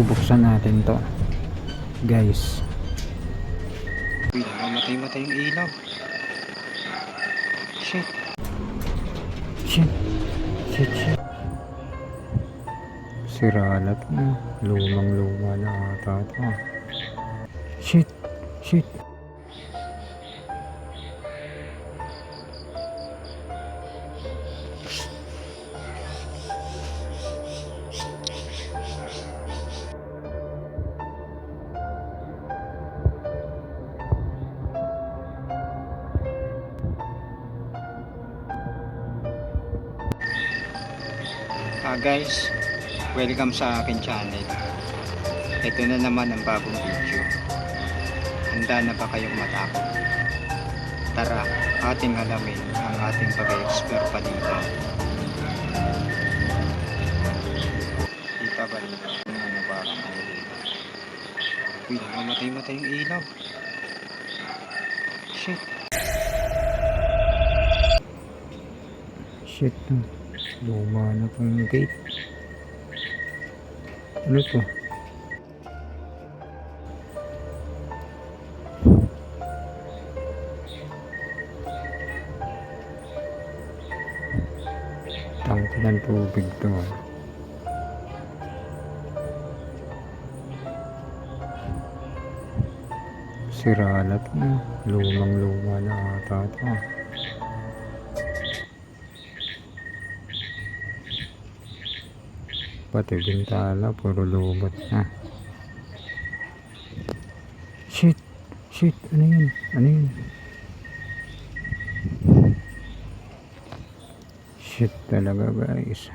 bubuksan natin to guys. Uy, namatay-matay yung ilaw. Shit. Shit. Shit. Sira na to. Lumang luma na ata to. Shit. Guys, welcome sa akin channel. Ito na naman ang bagong video. Handa na ba kayong matakot? Tara, ating alamin ang ating pag-explore pa dito. Kita ba dito? Ano parang ano dito? Uy, namatay-matay yung ilaw. Shit. Luma na tong gate. Ano to? Tangke ng tubig to. Sira na to. Lumang luma na ata to. Pati bintana puro lumot na. Shit. Ano yun? Shit talaga guys.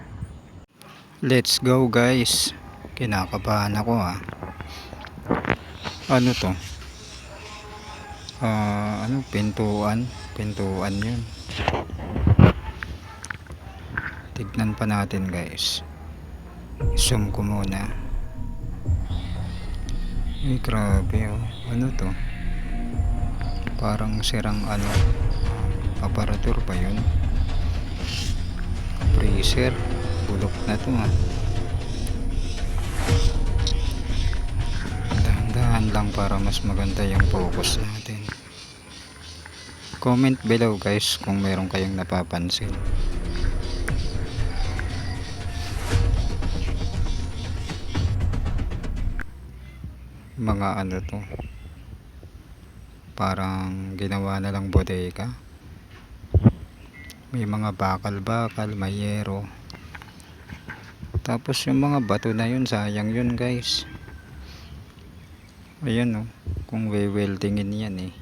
Let's go guys. Kinakabahan ako Ano to? Pintuan yun. Tignan pa natin guys. I-zoom ko muna. Ay grabe Ano to? Parang sirang aparatur pa yun. Freezer. Bulok na to Dahan-dahan lang para mas maganda yung focus natin. Comment below guys kung meron kayong napapansin. Mga to, parang ginawa na lang bodega. May mga bakal-bakal, may yero. Tapos yung mga bato na yun, sayang yun guys. Ayan kung weldingin yan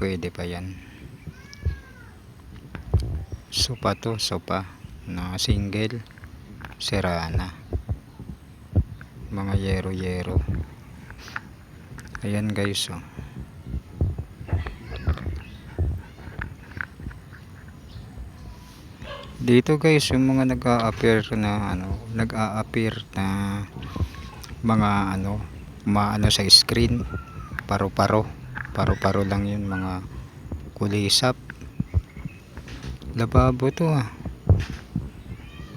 pwede pa yan. Sopa na single, sira na. Mga yero. Ayan guys dito guys yung mga nag-a-appear na mga umaano sa screen, paro lang yun, mga kulisap. Lababo to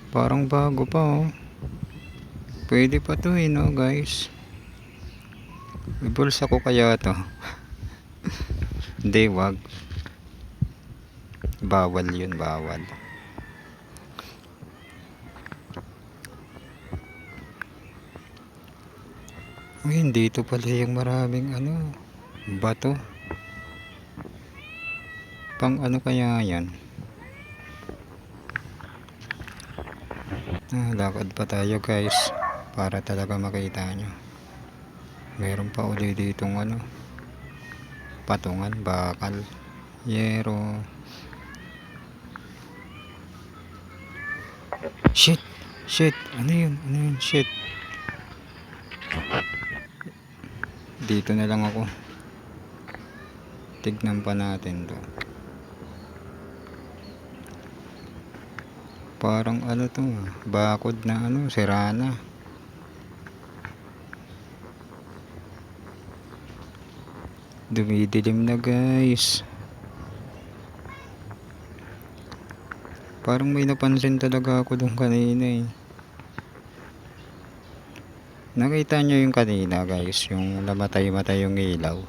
parang bago pa pwede pa to guys. Ibulsa ko kaya to. Hindi, wag. Bawal yun, bawal. Dito pala yung maraming bato. Pang kaya yan? Lakad pa tayo guys para talaga makita nyo. Meron pa uli ditong patungan, bakal, yero. Shit. Ano yun? Shit. Dito na lang ako. Tignan pa natin to. Parang to, bakod na sira na. Dumidilim na guys. Parang may napansin talaga ako dun kanina Nakita nyo yung kanina guys, yung namatay-matay yung ilaw.